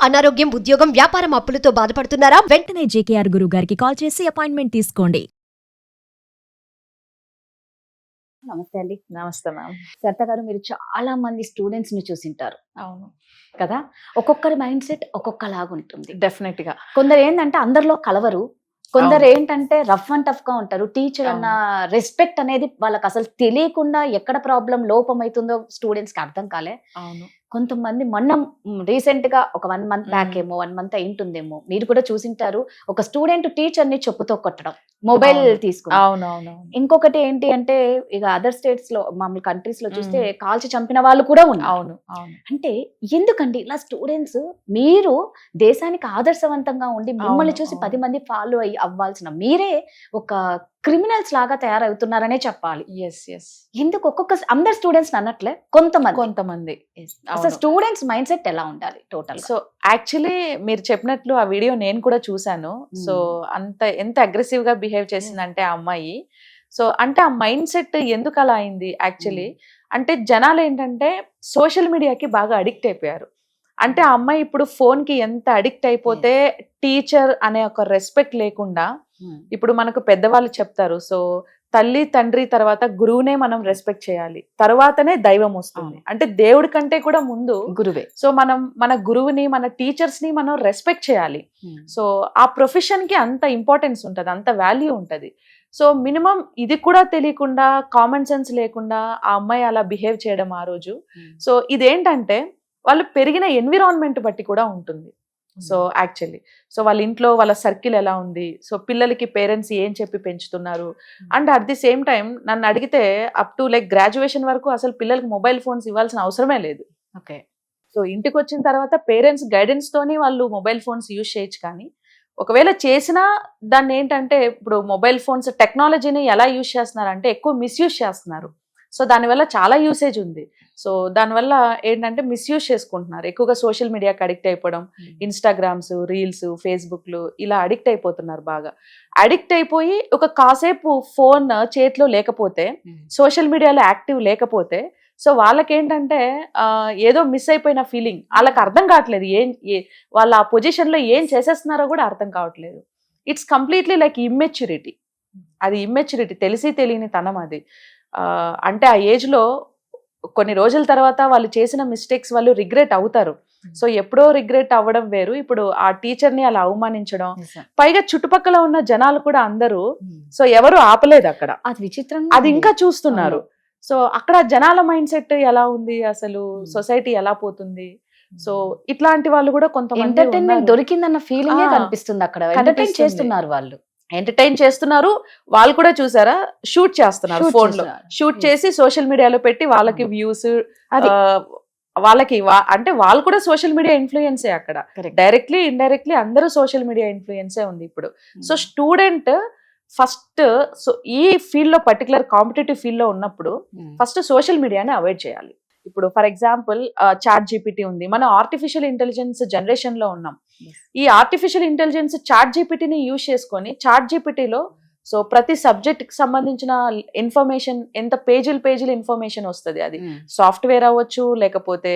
అనారోగ్యం, ఉద్యోగం, వ్యాపారం అప్పులతో బాధపడుతున్నారా? వెంటనే జేకేఆర్ గురువు గారికి కాల్ చేసి అపాయింట్మెంట్ తీసుకోండి. నమస్తే అండి. నమస్తే మ్యామ్. సరిత గారు, మీరు చాలా మంది స్టూడెంట్స్ ని చూసింటారు అవును, కదా. ఒక్కొక్కరి మైండ్ సెట్ ఒక్కొక్కలాగా ఉంటుంది. డెఫినెట్ గా. కొందరు ఏంటంటే అందరిలో కలవరు, కొందరు ఏంటంటే రఫ్ అండ్ టఫ్ గా ఉంటారు. టీచర్ అన్న రెస్పెక్ట్ అనేది వాళ్ళకి అసలు తెలియకుండా ఎక్కడ ప్రాబ్లం లోపం అవుతుందో స్టూడెంట్స్ కి అర్థం కాలే. అవును, కొంతమంది మొన్న రీసెంట్ గా ఒక 1 month బ్యాక్ ఏమో 1 month అయింటుందేమో, మీరు కూడా చూసింటారు, ఒక స్టూడెంట్ టీచర్ ని చెప్పుతో కొట్టడం, మొబైల్ తీసుకుని. అవునవును. ఇంకొకటి ఏంటి అంటే, ఇక అదర్ స్టేట్స్ లో, మామూలు కంట్రీస్ లో చూస్తే కాల్చి చంపిన వాళ్ళు కూడా ఉన్నారు. అవును, అవును. అంటే ఎందుకండి ఇలా స్టూడెంట్స్, మీరు దేశానికి ఆదర్శవంతంగా ఉండి మిమ్మల్ని చూసి 10 మంది ఫాలో అవ్వాల్సిన మీరే ఒక క్రిమినల్స్ లాగా తయారవుతున్నారనే చెప్పాలి. Yes yes. ఎందుకు అందరు స్టూడెంట్స్ అన్నట్లే కొంతమంది అసలు స్టూడెంట్స్ మైండ్ సెట్ ఎలా ఉండాలి టోటల్? సో యాక్చువల్లీ మీరు చెప్పినట్లు ఆ వీడియో నేను కూడా చూసాను. సో ఎంత అగ్రెసివ్ గా బిహేవ్ చేసిందంటే ఆ అమ్మాయి. సో అంటే ఆ మైండ్ సెట్ ఎందుకు అలా అయింది యాక్చువల్లీ అంటే, జనాలు ఏంటంటే సోషల్ మీడియాకి బాగా అడిక్ట్ అయిపోయారు. అంటే ఆ అమ్మాయి ఇప్పుడు ఫోన్ కి ఎంత అడిక్ట్ అయిపోతే, టీచర్ అనే ఒక రెస్పెక్ట్ లేకుండా, ఇప్పుడు మనకు పెద్దవాళ్ళు చెప్తారు, సో తల్లి తండ్రి తర్వాత గురువునే మనం రెస్పెక్ట్ చేయాలి, తర్వాతనే దైవం వస్తుంది. అంటే దేవుడి కంటే కూడా ముందు గురువే. సో మనం మన గురువుని, మన టీచర్స్ ని మనం రెస్పెక్ట్ చేయాలి. సో ఆ ప్రొఫెషన్ కి అంత ఇంపార్టెన్స్ ఉంటది, అంత వాల్యూ ఉంటది. సో మినిమం ఇది కూడా తెలియకుండా, కామన్ సెన్స్ లేకుండా ఆ అమ్మాయి అలా బిహేవ్ చేయడం ఆ రోజు. సో ఇదేంటంటే వాళ్ళు పెరిగిన ఎన్విరాన్మెంట్ బట్టి కూడా ఉంటుంది. సో యాక్చువల్లీ సో వాళ్ళ ఇంట్లో వాళ్ళ సర్కిల్ ఎలా ఉంది, సో పిల్లలకి పేరెంట్స్ ఏం చెప్పి పెంచుతున్నారు. And at the same time నన్ను అడిగితే అప్ టు లైక్ గ్రాడ్యుయేషన్ వరకు అసలు పిల్లలకి మొబైల్ ఫోన్స్ ఇవ్వాల్సిన అవసరమే లేదు. ఓకే. సో ఇంటికి వచ్చిన తర్వాత పేరెంట్స్ గైడెన్స్ తోని వాళ్ళు మొబైల్ ఫోన్స్ యూజ్ చేయొచ్చు. కానీ ఒకవేళ చేసినా దాన్ని ఏంటంటే, ఇప్పుడు మొబైల్ ఫోన్స్ టెక్నాలజీని ఎలా యూజ్ చేస్తున్నారంటే ఎక్కువ మిస్యూజ్ చేస్తున్నారు. సో దానివల్ల చాలా యూసేజ్ ఉంది. సో దానివల్ల ఏంటంటే మిస్యూజ్ చేసుకుంటున్నారు, ఎక్కువగా సోషల్ మీడియాకి అడిక్ట్ అయిపోవడం, ఇన్స్టాగ్రామ్స్, రీల్స్, ఫేస్బుక్లు ఇలా అడిక్ట్ అయిపోతున్నారు. బాగా అడిక్ట్ అయిపోయి ఒక కాసేపు ఫోన్ చేతిలో లేకపోతే, సోషల్ మీడియాలో యాక్టివ్ లేకపోతే, సో వాళ్ళకేంటంటే ఏదో మిస్ అయిపోయిన ఫీలింగ్, వాళ్ళకి అర్థం కావట్లేదు వాళ్ళ ఆ పొజిషన్లో ఏం చేసేస్తున్నారో కూడా అర్థం కావట్లేదు. It's completely like immaturity. అది ఇమ్మెచ్యూరిటీ, తెలిసి తెలియని తనం అది. అంటే ఆ ఏజ్లో కొన్ని రోజుల తర్వాత వాళ్ళు చేసిన మిస్టేక్స్ వాళ్ళు రిగ్రెట్ అవుతారు. సో ఎప్పుడో రిగ్రెట్ అవ్వడం వేరు, ఇప్పుడు ఆ టీచర్ని అలా అవమానించడం, పైగా చుట్టుపక్కల ఉన్న జనాలు కూడా అందరూ, సో ఎవరు ఆపలేదు అక్కడ, అది విచిత్రం, అది ఇంకా చూస్తున్నారు. సో అక్కడ జనాల మైండ్ సెట్ ఎలా ఉంది, అసలు సొసైటీ ఎలా పోతుంది. సో ఇట్లాంటి వాళ్ళు కూడా కొంతమంది ఎంటర్టైన్మెంట్ దొరికిందన్న ఫీలింగ్ కనిపిస్తుంది అక్కడ. ఎంటర్టైన్ చేస్తున్నారు వాళ్ళు, ఎంటర్టైన్ చేస్తున్నారు. వాళ్ళు కూడా చూసారా, షూట్ చేస్తున్నారు, ఫోన్ లో షూట్ చేసి సోషల్ మీడియాలో పెట్టి వాళ్ళకి వ్యూస్, వాళ్ళకి అంటే వాళ్ళు కూడా సోషల్ మీడియా ఇన్ఫ్లుయెన్సే అక్కడ. డైరెక్ట్లీ ఇండైరెక్ట్లీ అందరూ సోషల్ మీడియా ఇన్ఫ్లుయెన్సే ఉంది ఇప్పుడు. సో స్టూడెంట్ ఫస్ట్ సో ఈ ఫీల్డ్ లో, పర్టికులర్ కాంపిటేటివ్ ఫీల్డ్ లో ఉన్నప్పుడు ఫస్ట్ సోషల్ మీడియాని అవాయిడ్ చేయాలి. ఇప్పుడు ఫర్ ఎగ్జాంపుల్ చాట్ జీపీటీ ఉంది, మనం ఆర్టిఫిషియల్ ఇంటెలిజెన్స్ జనరేషన్ లో ఉన్నాం. ఈ ఆర్టిఫిషియల్ ఇంటెలిజెన్స్ చాట్ జీపీటీని యూజ్ చేసుకొని, చాట్ జీపీటీలో సో ప్రతి సబ్జెక్ట్ కి సంబంధించిన ఇన్ఫర్మేషన్, ఎంత పేజీలు ఇన్ఫర్మేషన్ వస్తుంది. అది సాఫ్ట్వేర్ అవ్వచ్చు, లేకపోతే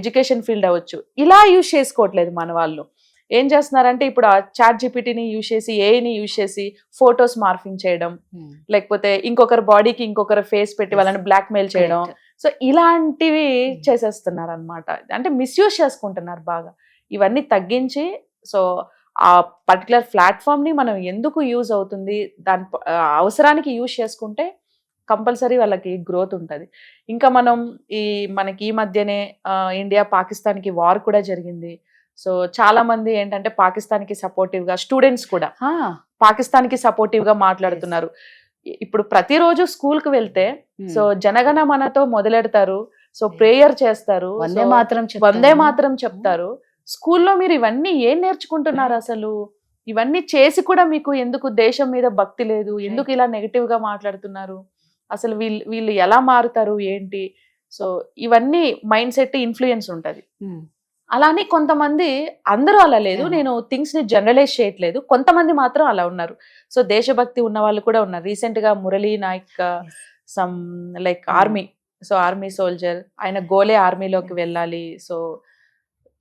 ఎడ్యుకేషన్ ఫీల్డ్ అవ్వచ్చు. ఇలా యూజ్ చేసుకోవట్లేదు మన వాళ్ళు. ఏం చేస్తున్నారంటే ఇప్పుడు ఆ చాట్ జీపీటీని యూజ్ చేసి, ఏఐని యూజ్ చేసి ఫొటోస్ మార్ఫింగ్ చేయడం, లేకపోతే ఇంకొకరి బాడీకి ఇంకొకరి ఫేస్ పెట్టి వాళ్ళని బ్లాక్ మెయిల్ చేయడం. సో ఇలాంటివి చేసేస్తున్నారు అనమాట. అంటే మిస్యూజ్ చేసుకుంటున్నారు బాగా. ఇవన్నీ తగ్గించి, సో ఆ పర్టికులర్ ప్లాట్ఫామ్ ని మనం ఎందుకు యూజ్ అవుతుంది, దాని అవసరానికి యూజ్ చేసుకుంటే కంపల్సరీ వాళ్ళకి గ్రోత్ ఉంటుంది. ఇంకా మనకి ఈ మధ్యనే ఇండియా పాకిస్తాన్కి వార్ కూడా జరిగింది. సో చాలా మంది ఏంటంటే పాకిస్తాన్ కి సపోర్టివ్ గా, స్టూడెంట్స్ కూడా పాకిస్తాన్ కి సపోర్టివ్ గా మాట్లాడుతున్నారు. ఇప్పుడు ప్రతిరోజు స్కూల్ కి వెళ్తే సో జనగణ మనతో మొదలెడతారు, సో ప్రేయర్ చేస్తారు, వందే మాత్రం చెప్తారు. స్కూల్లో మీరు ఇవన్నీ ఏం నేర్చుకుంటున్నారు అసలు? ఇవన్నీ చేసి కూడా మీకు ఎందుకు దేశం మీద భక్తి లేదు? ఎందుకు ఇలా నెగటివ్ గా మాట్లాడుతున్నారు? అసలు వీళ్ళు ఎలా మారుతారు ఏంటి? సో ఇవన్నీ మైండ్ సెట్ ఇన్ఫ్లుయెన్స్ ఉంటది. అలానే కొంతమంది, అందరూ అలా లేదు, నేను థింగ్స్ ని జనరలైజ్ చేయట్లేదు, కొంతమంది మాత్రం అలా ఉన్నారు. సో దేశభక్తి ఉన్న వాళ్ళు కూడా ఉన్నారు. రీసెంట్ గా Murali Nayak some like army, so army soldier, ఆయన గోలే ఆర్మీలోకి వెళ్ళాలి, సో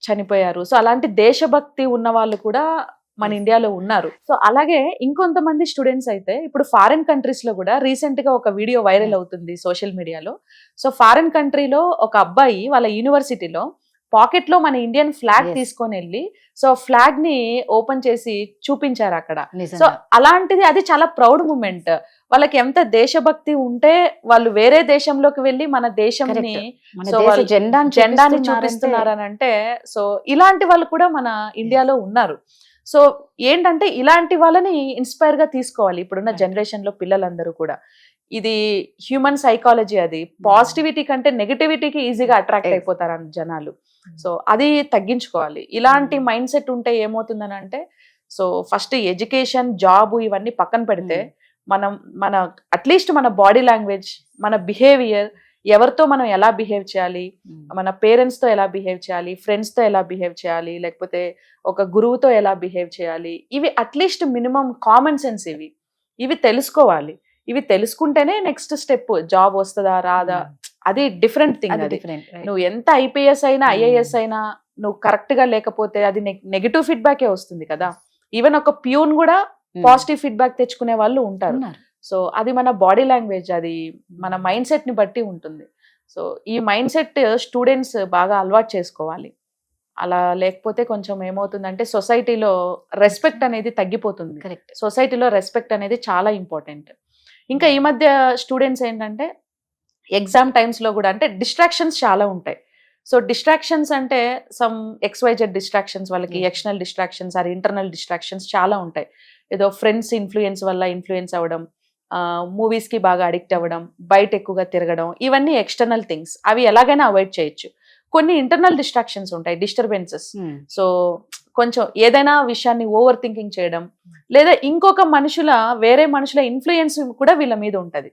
చనిపోయారు. సో అలాంటి దేశభక్తి ఉన్న వాళ్ళు కూడా మన ఇండియాలో ఉన్నారు. సో అలాగే ఇంకొంతమంది స్టూడెంట్స్ అయితే ఇప్పుడు ఫారిన్ కంట్రీస్ లో కూడా రీసెంట్ గా ఒక వీడియో వైరల్ అవుతుంది సోషల్ మీడియాలో. సో ఫారిన్ కంట్రీలో ఒక అబ్బాయి వాళ్ళ యూనివర్సిటీలో పాకెట్ లో మన ఇండియన్ ఫ్లాగ్ Yes. తీసుకొని వెళ్ళి సో ఫ్లాగ్ ని ఓపెన్ చేసి చూపించారు అక్కడ. సో నిజంగా. అలాంటిది అది చాలా ప్రౌడ్ మూమెంట్. వాళ్ళకి ఎంత దేశభక్తి ఉంటే వాళ్ళు వేరే దేశంలోకి వెళ్ళి మన దేశంని మన సో దేశ వాళ్ళు జెండాని జెండాని చూపిస్తున్నారంటే- చూపిస్తున్నారు అని అంటే సో ఇలాంటి వాళ్ళు కూడా మన ఇండియాలో ఉన్నారు. సో ఏంటంటే ఇలాంటి వాళ్ళని ఇన్స్పైర్ గా తీసుకోవాలి ఇప్పుడున్న Right. జనరేషన్ లో పిల్లలందరూ కూడా. ఇది హ్యూమన్ సైకాలజీ. అది పాజిటివిటీ కంటే నెగటివిటీకి ఈజీగా అట్రాక్ట్ Yes. అయిపోతారు జనాలు. సో అది తగ్గించుకోవాలి. ఇలాంటి మైండ్ సెట్ ఉంటే ఏమవుతుందని అంటే సో ఫస్ట్ ఎడ్యుకేషన్, జాబ్ ఇవన్నీ పక్కన పెడితే మన అట్లీస్ట్ మన బాడీ లాంగ్వేజ్, మన బిహేవియర్, ఎవరితో మనం ఎలా బిహేవ్ చేయాలి, మన పేరెంట్స్ తో ఎలా బిహేవ్ చేయాలి, ఫ్రెండ్స్ తో ఎలా బిహేవ్ చేయాలి, లేకపోతే ఒక గురువుతో ఎలా బిహేవ్ చేయాలి, ఇవి అట్లీస్ట్ మినిమం కామన్ సెన్స్ ఇవి తెలుసుకోవాలి. ఇవి తెలుసుకుంటేనే నెక్స్ట్ స్టెప్ జాబ్ వస్తుందా రాదా అది డిఫరెంట్ థింగ్. అది అది different, right. నువ్వు ఎంత ఐపీఎస్ అయినా ఐఏఎస్ అయినా నువ్వు కరెక్ట్ గా లేకపోతే అది నెగటివ్ ఫీడ్బ్యాకే వస్తుంది కదా. ఈవెన్ ఒక ప్యూన్ కూడా పాజిటివ్ ఫీడ్బ్యాక్ తెచ్చుకునే వాళ్ళు ఉంటారు. ఉన్నారు. సో అది మన బాడీ లాంగ్వేజ్, అది మన మైండ్ సెట్ ని బట్టి ఉంటుంది. సో ఈ మైండ్ సెట్ స్టూడెంట్స్ బాగా అలవాటు చేసుకోవాలి. అలా లేకపోతే కొంచెం ఏమవుతుందంటే సొసైటీలో రెస్పెక్ట్ అనేది తగ్గిపోతుంది. కరెక్ట్. సొసైటీలో రెస్పెక్ట్ అనేది చాలా ఇంపార్టెంట్. ఇంకా ఈ మధ్య స్టూడెంట్స్ ఏంటంటే ఎగ్జామ్ టైమ్స్ లో కూడా అంటే డిస్ట్రాక్షన్స్ చాలా ఉంటాయి. సో డిస్ట్రాక్షన్స్ అంటే సమ్ XYZ డిస్ట్రాక్షన్స్, వాళ్ళకి external distractions or internal distractions చాలా ఉంటాయి. ఏదో ఫ్రెండ్స్ ఇన్ఫ్లుయెన్స్ వల్ల ఇన్ఫ్లుయెన్స్ అవ్వడం, మూవీస్ కి బాగా అడిక్ట్ అవ్వడం, బయట ఎక్కువగా తిరగడం, ఇవన్నీ ఎక్స్టర్నల్ థింగ్స్. అవి ఎలాగైనా అవాయిడ్ చేయొచ్చు. కొన్ని ఇంటర్నల్ డిస్ట్రాక్షన్స్ ఉంటాయి, డిస్టర్బెన్సెస్. సో కొంచెం ఏదైనా విషయాన్ని ఓవర్ థింకింగ్ చేయడం, లేదా ఇంకొక వేరే మనుషుల ఇన్ఫ్లుయెన్స్ కూడా వీళ్ళ మీద ఉంటది.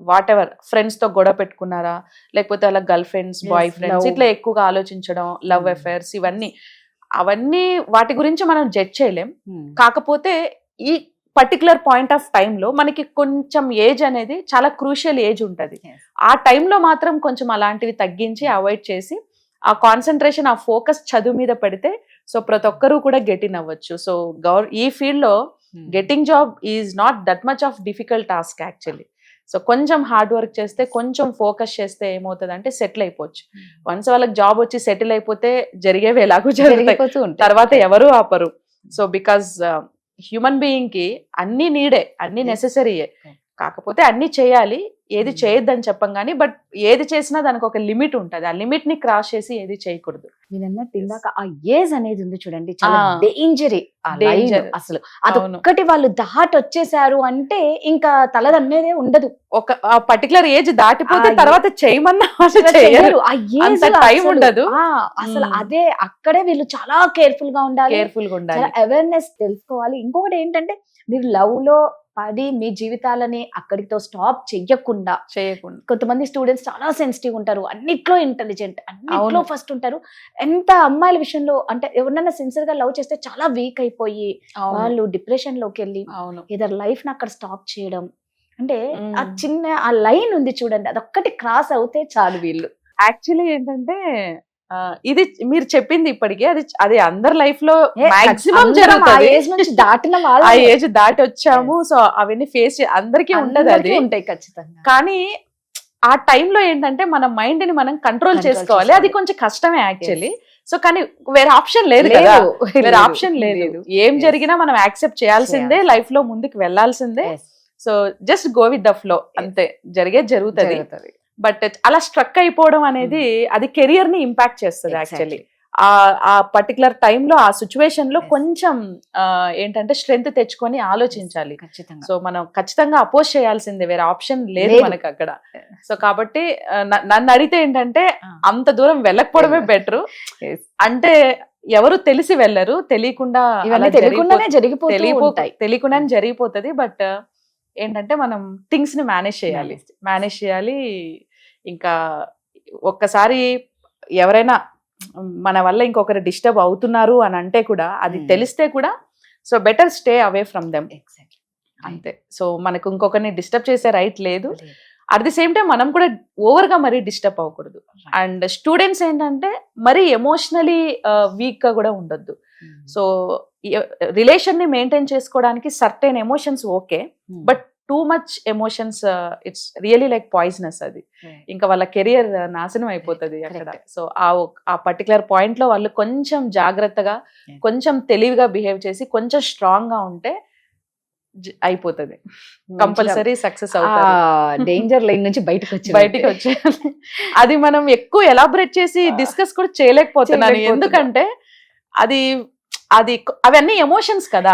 వాట్ ఎవర్, ఫ్రెండ్స్ తో గొడవ పెట్టుకున్నారా, లేకపోతే అలా girl friends, boy friends, love. ఇట్లా ఎక్కువగా ఆలోచించడం, లవ్ అఫైర్స్, అవన్నీ వాటి గురించి మనం జడ్జ్ చేయలేం. కాకపోతే ఈ పర్టికులర్ పాయింట్ ఆఫ్ టైంలో మనకి కొంచెం ఏజ్ అనేది చాలా క్రూషియల్ ఏజ్ ఉంటది. Yes. ఆ టైంలో మాత్రం కొంచెం అలాంటివి తగ్గించి అవాయిడ్ చేసి ఆ కాన్సన్ట్రేషన్, ఆ ఫోకస్ చదువు మీద పెడితే సో ప్రతి ఒక్కరూ కూడా గెట్ ఇన్ అవ్వచ్చు. సో ఈ ఫీల్డ్ లో getting job is not that much of difficult task actually. So కొంచెం హార్డ్ వర్క్ చేస్తే, కొంచెం ఫోకస్ చేస్తే ఏమవుతుంది అంటే సెటిల్ అయిపోవచ్చు. వన్స్ వాళ్ళకి జాబ్ వచ్చి సెటిల్ అయిపోతే జరిగేవి ఎలాగో జరుగుతాయి, జరిగిపోతూ ఉంటాయి. తర్వాత ఎవరు ఆపరు. సో బికాజ్ హ్యూమన్ బీయింగ్ కి అన్ని నీడే, అన్ని నెసెసరీయే. కాకపోతే అన్ని చేయాలి, ఏది చేయొద్దని చెప్పం కానీ, బట్ ఏది చేసినా దానికి ఒక లిమిట్ ఉంటుంది. ఆ లిమిట్ ని క్రాస్ చేసి ఏది చేయకూడదు. మీరు అన్నట్టు ఇందాక ఆ ఏజ్ అనేది ఉంది చూడండి, చాలా ఆ. డేంజర్. Danger. అసలు అవును. అదొక్కటి వాళ్ళు దాటి వచ్చేసారు అంటే ఇంకా తలదన్నేదే ఉండదు. ఒక పర్టికులర్ ఏజ్ దాటిపోతే ఆ, తర్వాత చేయమన్నా అసలు చేయరు. చెయ్యరు. ఆ ఏజ్ అంత time అసలు- ఉండదు. అసలు అదే అక్కడే వీళ్ళు చాలా కేర్ఫుల్ గా ఉండాలి, కేర్ఫుల్ గా ఉండాలి. చాలా అవేర్నెస్ తెలుసుకోవాలి. ఇంకొకటి ఏంటంటే మీరు లవ్ లో పడి మీ జీవితాలని అక్కడితో స్టాప్ చెయ్యకుండా, చేయకుండా కొంతమంది స్టూడెంట్స్ చాలా సెన్సిటివ్ ఉంటారు, అన్నిట్లో ఇంటెలిజెంట్, అన్నిట్లో అవును. ఫస్ట్ ఉంటారు. ఎంత అమ్మాయిల విషయంలో అంటే ఎవరినైనా సిన్సియర్ గా లవ్ చేస్తే చాలా వీక్ అయిపోయి వాళ్ళు డిప్రెషన్ లోకి వెళ్ళి అవును. ఏదో లైఫ్ ని అక్కడ స్టాప్ చేయడం. అంటే ఆ మ్మ్. చిన్న ఆ లైన్ ఉంది చూడండి, అదొక్కటి క్రాస్ అవుతే చాలు వీళ్ళు. యాక్చువల్లీ ఏంటంటే ఇది మీరు చెప్పింది ఇప్పటికే అది అందరి లైఫ్ లో మాక్సిమం అందరం ఆ జరుగుతుంది. ఏజ్ నుంచి దాటిన ఆ వాళ్ళు ఏజ్ దాటి వచ్చాము. సో అవన్నీ ఫేస్ అందరికీ ఉంటది అది. ఉంటాయి ఖచ్చితంగా. కానీ ఆ టైంలో ఏంటంటే మన మైండ్ ని మనం కంట్రోల్ Control చేసుకోవాలి. అది చేసుకోవాలి. కొంచెం కష్టమే యాక్చువల్లీ. సో కానీ వేరే ఆప్షన్ లేదు కదా, వేరే ఆప్షన్ లేదు. ఏం Yes. జరిగినా మనం యాక్సెప్ట్ చేయాల్సిందే, లైఫ్ లో ముందుకు వెళ్లాల్సిందే. So just go with the flow, అంతే. జరిగేది జరుగుతుంది. బట్ అలా స్ట్రక్ అయిపోవడం అనేది అది కెరియర్ ని ఇంపాక్ట్ చేస్తుంది యాక్చువల్లీ. ఆ పర్టికులర్ టైంలో ఆ సిచ్యువేషన్ లో కొంచెం ఏంటంటే స్ట్రెంగ్త్ తెచ్చుకొని ఆలోచించాలి. సో మనం ఖచ్చితంగా అపోజ్ చేయాల్సిందే, వేరే ఆప్షన్ లేదు మనకి అక్కడ. సో కాబట్టి నన్ను అడిగితే ఏంటంటే అంత దూరం వెళ్ళకపోవడమే బెటర్. అంటే ఎవరు తెలిసి వెళ్ళరు, తెలియకుండా తెలియకుండానే జరిగిపోతాయి. తెలియకుండానే జరిగిపోతుంది. బట్ ఏంటంటే మనం థింగ్స్ ని మేనేజ్ చేయాలి. ఇంకా ఒక్కసారి ఎవరైనా మన వల్ల ఇంకొకరు డిస్టర్బ్ అవుతున్నారు అని అంటే కూడా, అది తెలిస్తే కూడా so better stay away from them, అంతే. సో మనకు ఇంకొకరిని డిస్టర్బ్ చేసే రైట్ లేదు. అట్ ది సేమ్ టైం మనం కూడా ఓవర్ గా మరీ డిస్టర్బ్ అవ్వకూడదు. అండ్ స్టూడెంట్స్ ఏంటంటే మరీ ఎమోషనలీ వీక్ గా కూడా ఉండొద్దు. సో రిలేషన్ ని మెయింటైన్ చేసుకోవడానికి certain emotions okay, but too much emotions it's really like poisonous. అది ఇంకా వాళ్ళ కెరియర్ నాశనం అయిపోతుంది అక్కడ. సో ఆ పర్టికులర్ పాయింట్ లో వాళ్ళు కొంచెం జాగ్రత్తగా, కొంచెం తెలివిగా బిహేవ్ చేసి, కొంచెం స్ట్రాంగ్ గా ఉంటే అయిపోతుంది, కంపల్సరీ సక్సెస్ అవుతారు. డేంజర్ లైన్ నుంచి బయటకు వచ్చే అది మనం ఎక్కువ ఎలాబరేట్ చేసి డిస్కస్ కూడా చేయలేకపోతున్నాను. ఎందుకంటే అవన్నీ ఎమోషన్స్ కదా,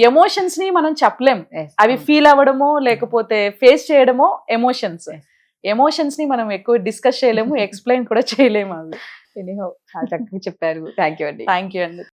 ఎమోషన్స్ ని మనం చెప్పలేం. అవి ఫీల్ అవ్వడమో లేకపోతే ఫేస్ చేయడమో ఎమోషన్స్. ఎమోషన్స్ ని మనం ఎక్కువ డిస్కస్ చేయలేము, ఎక్స్ప్లెయిన్ కూడా చేయలేము. అవి చక్కగా చెప్పారు. థ్యాంక్ యూ అండి. థ్యాంక్ యూ అండి.